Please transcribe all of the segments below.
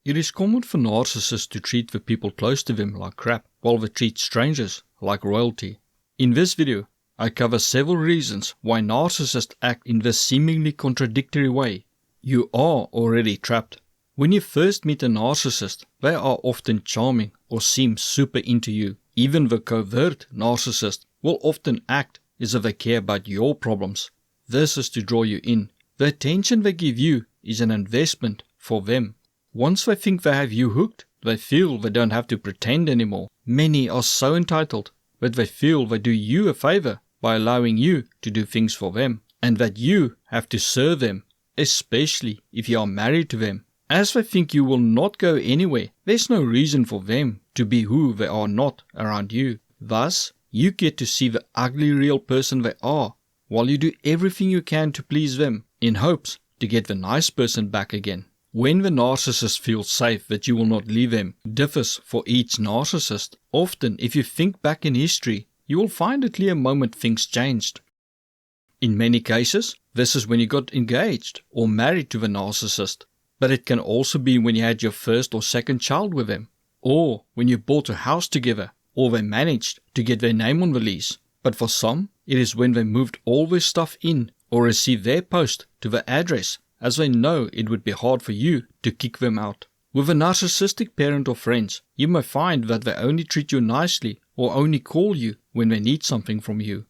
It is common for narcissists to treat the people close to them like crap, while they treat strangers like royalty. In this video, I cover several reasons why narcissists act in this seemingly contradictory way. You are already trapped. When you first meet a narcissist, they are often charming or seem super into you. Even the covert narcissist will often act as if they care about your problems. This is to draw you in. The attention they give you is an investment for them. Once they think they have you hooked, they feel they don't have to pretend anymore. Many are so entitled that they feel they do you a favor by allowing you to do things for them, and that you have to serve them, especially if you are married to them. As they think you will not go anywhere, there's no reason for them to be who they are not around you. Thus, you get to see the ugly real person they are, while you do everything you can to please them, in hopes to get the nice person back again. When the narcissist feels safe that you will not leave them, differs for each narcissist. Often, if you think back in history, you will find a clear moment things changed. In many cases, this is when you got engaged or married to the narcissist, but it can also be when you had your first or second child with them, or when you bought a house together, or they managed to get their name on the lease. But for some, it is when they moved all their stuff in or received their post to the address, as they know it would be hard for you to kick them out. With a narcissistic parent or friends, you may find that they only treat you nicely or only call you when they need something from you.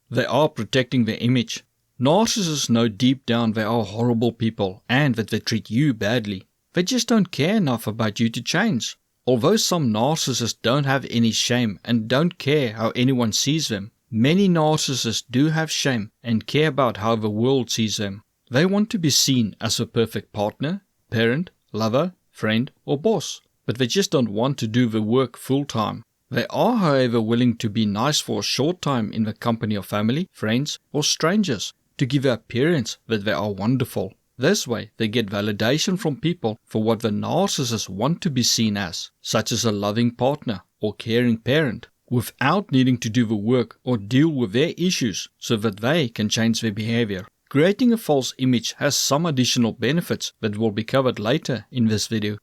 They are protecting their image. Narcissists know deep down they are horrible people and that they treat you badly. They just don't care enough about you to change. Although some narcissists don't have any shame and don't care how anyone sees them, many narcissists do have shame and care about how the world sees them. They want to be seen as a perfect partner, parent, lover, friend, or boss, but they just don't want to do the work full time. They are, however, willing to be nice for a short time in the company of family, friends, or strangers to give the appearance that they are wonderful. This way, they get validation from people for what the narcissists want to be seen as, such as a loving partner or caring parent, without needing to do the work or deal with their issues so that they can change their behavior. Creating a false image has some additional benefits that will be covered later in this video.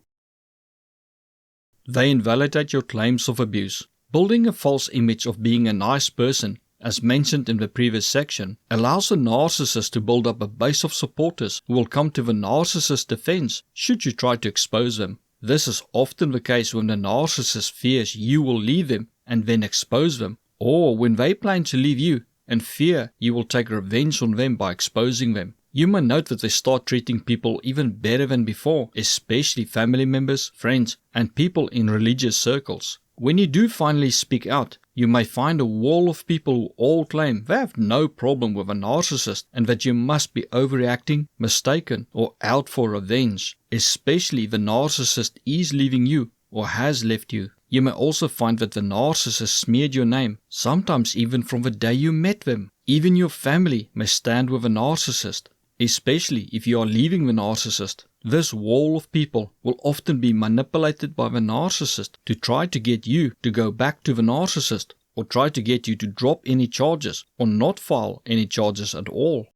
They invalidate your claims of abuse. Building a false image of being a nice person, as mentioned in the previous section, allows the narcissist to build up a base of supporters who will come to the narcissist's defense should you try to expose them. This is often the case when the narcissist fears you will leave them and then expose them, or when they plan to leave you and fear you will take revenge on them by exposing them. You may note that they start treating people even better than before, especially family members, friends, and people in religious circles. When you do finally speak out, you may find a wall of people who all claim they have no problem with a narcissist and that you must be overreacting, mistaken, or out for revenge, especially if the narcissist is leaving you or has left you. You may also find that the narcissist smeared your name, sometimes even from the day you met them. Even your family may stand with a narcissist, especially if you are leaving the narcissist. This wall of people will often be manipulated by the narcissist to try to get you to go back to the narcissist, or try to get you to drop any charges or not file any charges at all.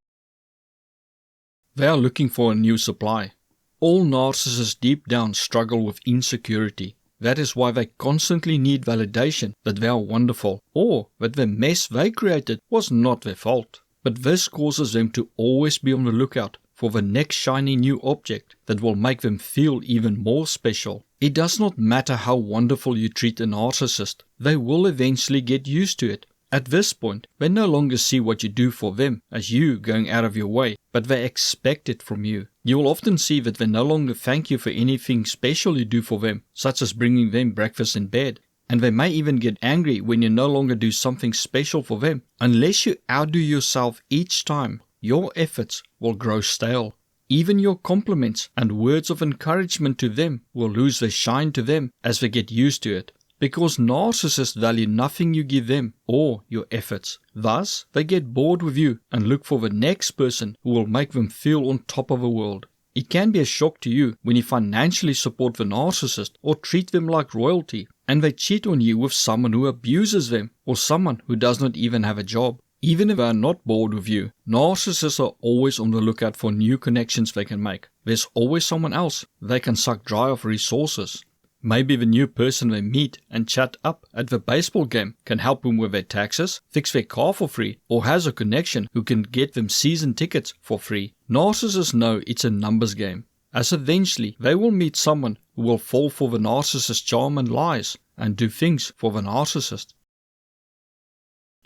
They are looking for a new supply. All narcissists deep down struggle with insecurity. That is why they constantly need validation that they are wonderful, or that the mess they created was not their fault. But this causes them to always be on the lookout for the next shiny new object that will make them feel even more special. It does not matter how wonderful you treat a narcissist, they will eventually get used to it. At this point, they no longer see what you do for them as you going out of your way, but they expect it from you. You will often see that they no longer thank you for anything special you do for them, such as bringing them breakfast in bed. And they may even get angry when you no longer do something special for them. Unless you outdo yourself each time, your efforts will grow stale. Even your compliments and words of encouragement to them will lose their shine to them as they get used to it. Because narcissists value nothing you give them or your efforts. Thus, they get bored with you and look for the next person who will make them feel on top of the world. It can be a shock to you when you financially support the narcissist or treat them like royalty, and they cheat on you with someone who abuses them or someone who does not even have a job. Even if they are not bored with you, narcissists are always on the lookout for new connections they can make. There's always someone else they can suck dry of resources. Maybe the new person they meet and chat up at the baseball game can help them with their taxes, fix their car for free, or has a connection who can get them season tickets for free. Narcissists know it's a numbers game, as eventually they will meet someone who will fall for the narcissist's charm and lies and do things for the narcissist.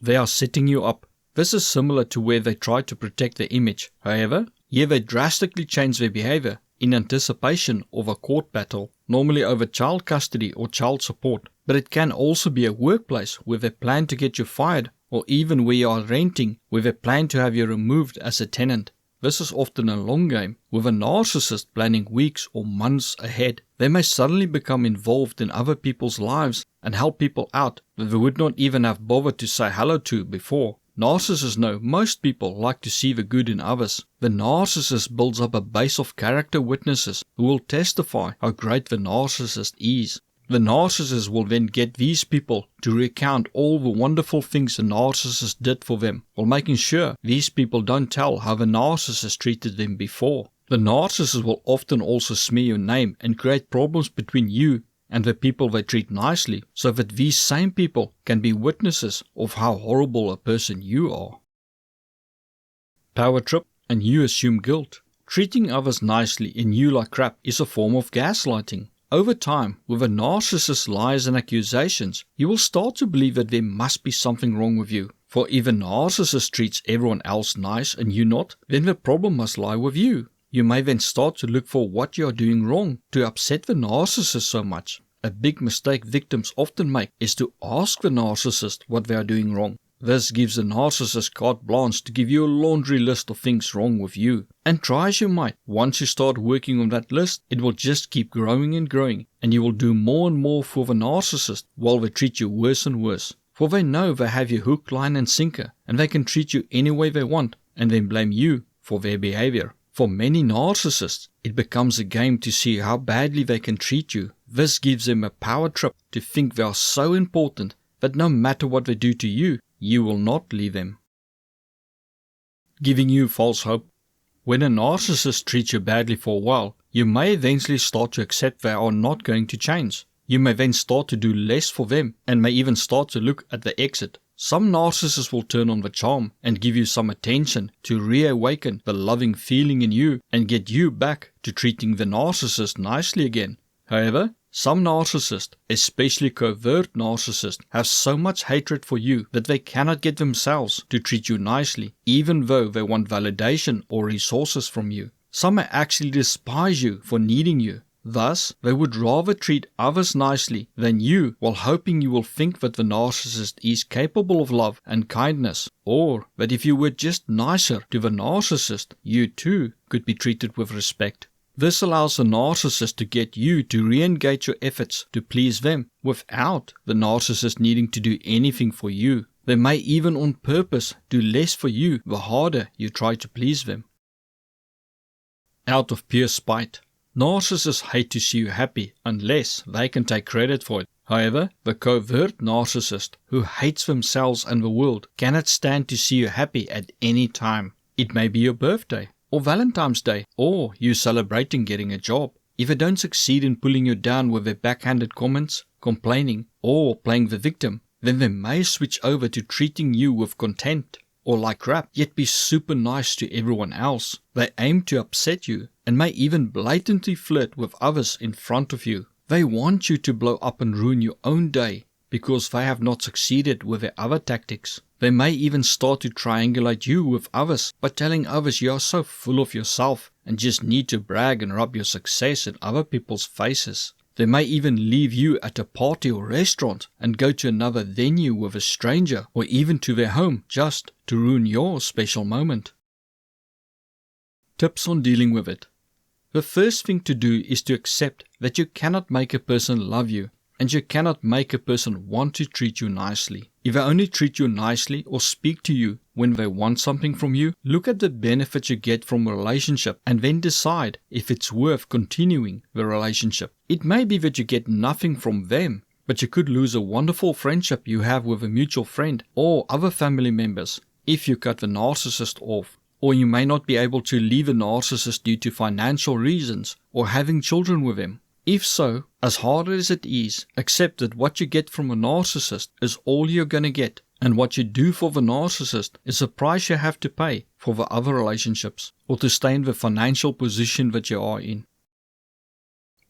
They are setting you up. This is similar to where they try to protect their image. However, here they drastically change their behavior in anticipation of a court battle, normally over child custody or child support. But it can also be a workplace where they plan to get you fired, or even where you are renting, where they plan to have you removed as a tenant. This is often a long game, with a narcissist planning weeks or months ahead. They may suddenly become involved in other people's lives and help people out that they would not even have bothered to say hello to before. Narcissists know most people like to see the good in others. The narcissist builds up a base of character witnesses who will testify how great the narcissist is. The narcissist will then get these people to recount all the wonderful things the narcissist did for them, while making sure these people don't tell how the narcissist treated them before. The narcissist will often also smear your name and create problems between you and the people they treat nicely, so that these same people can be witnesses of how horrible a person you are. Power trip, and you assume guilt. Treating others nicely and you like crap is a form of gaslighting. Over time, with a narcissist's lies and accusations, you will start to believe that there must be something wrong with you. For if a narcissist treats everyone else nice and you not, then the problem must lie with you. You may then start to look for what you are doing wrong to upset the narcissist so much. A big mistake victims often make is to ask the narcissist what they are doing wrong. This gives the narcissist carte blanche to give you a laundry list of things wrong with you. And try as you might, once you start working on that list, it will just keep growing and growing, and you will do more and more for the narcissist while they treat you worse and worse. For they know they have you hook, line and sinker, and they can treat you any way they want, and then blame you for their behavior. For many narcissists, it becomes a game to see how badly they can treat you. This gives them a power trip to think they are so important that no matter what they do to you, you will not leave them. Giving you false hope. When a narcissist treats you badly for a while, you may eventually start to accept they are not going to change. You may then start to do less for them and may even start to look at the exit. Some narcissists will turn on the charm and give you some attention to reawaken the loving feeling in you and get you back to treating the narcissist nicely again. However, some narcissists, especially covert narcissists, have so much hatred for you that they cannot get themselves to treat you nicely, even though they want validation or resources from you. Some may actually despise you for needing you. Thus, they would rather treat others nicely than you, while hoping you will think that the narcissist is capable of love and kindness, or that if you were just nicer to the narcissist, you too could be treated with respect. This allows the narcissist to get you to re-engage your efforts to please them without the narcissist needing to do anything for you. They may even on purpose do less for you the harder you try to please them. Out of pure spite. Narcissists hate to see you happy unless they can take credit for it. However, the covert narcissist, who hates themselves and the world, cannot stand to see you happy at any time. It may be your birthday, or Valentine's Day, or you celebrating getting a job. If they don't succeed in pulling you down with their backhanded comments, complaining, or playing the victim, then they may switch over to treating you with contempt, or like crap, yet be super nice to everyone else. They aim to upset you, and may even blatantly flirt with others in front of you. They want you to blow up and ruin your own day, because they have not succeeded with their other tactics. They may even start to triangulate you with others by telling others you are so full of yourself and just need to brag and rub your success in other people's faces. They may even leave you at a party or restaurant and go to another venue with a stranger, or even to their home just to ruin your special moment. Tips on dealing with it. The first thing to do is to accept that you cannot make a person love you, and you cannot make a person want to treat you nicely. If they only treat you nicely or speak to you when they want something from you, look at the benefits you get from a relationship and then decide if it's worth continuing the relationship. It may be that you get nothing from them, but you could lose a wonderful friendship you have with a mutual friend or other family members. if you cut the narcissist off, or you may not be able to leave a narcissist due to financial reasons or having children with him. If so, as hard as it is, accept that what you get from a narcissist is all you're gonna get, and what you do for the narcissist is a price you have to pay for the other relationships, or to stay in the financial position that you are in.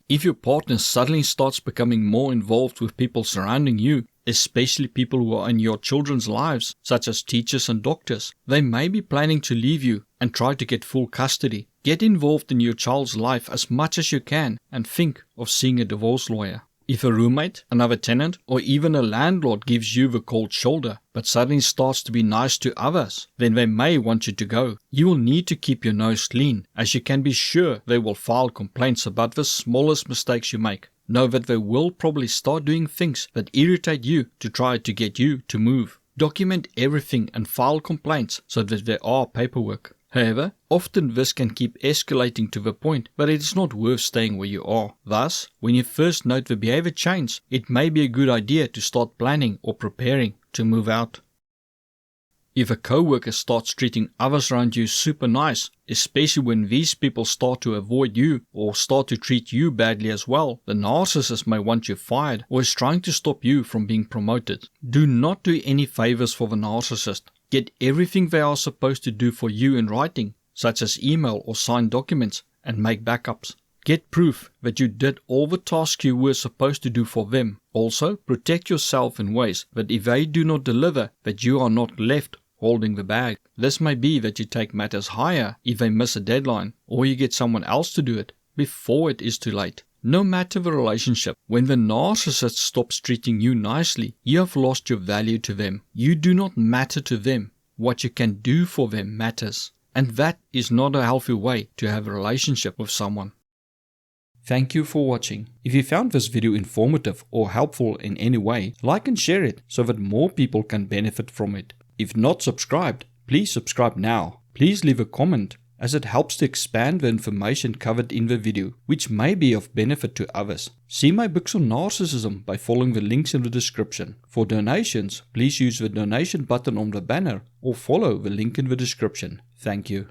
If your partner suddenly starts becoming more involved with people surrounding you, especially people who are in your children's lives, such as teachers and doctors, they may be planning to leave you and try to get full custody. Get involved in your child's life as much as you can and think of seeing a divorce lawyer. If a roommate, another tenant, or even a landlord gives you the cold shoulder, but suddenly starts to be nice to others, then they may want you to go. You will need to keep your nose clean, as you can be sure they will file complaints about the smallest mistakes you make. Know that they will probably start doing things that irritate you to try to get you to move. Document everything and file complaints so that there are paperwork. However, often this can keep escalating to the point that it is not worth staying where you are. Thus, when you first note the behavior change, it may be a good idea to start planning or preparing to move out. If a coworker starts treating others around you super nice, especially when these people start to avoid you or start to treat you badly as well, the narcissist may want you fired or is trying to stop you from being promoted. Do not do any favors for the narcissist. Get everything they are supposed to do for you in writing, such as email or signed documents, and make backups. Get proof that you did all the tasks you were supposed to do for them. Also, protect yourself in ways that if they do not deliver, that you are not left holding the bag. This may be that you take matters higher if they miss a deadline, or you get someone else to do it before it is too late. No matter the relationship, when the narcissist stops treating you nicely, you have lost your value to them. You do not matter to them. What you can do for them matters. And that is not a healthy way to have a relationship with someone. Thank you for watching. If you found this video informative or helpful in any way, like and share it so that more people can benefit from it. If not subscribed, please subscribe now. Please leave a comment, as it helps to expand the information covered in the video, which may be of benefit to others. See my books on narcissism by following the links in the description. For donations, please use the donation button on the banner or follow the link in the description. Thank you.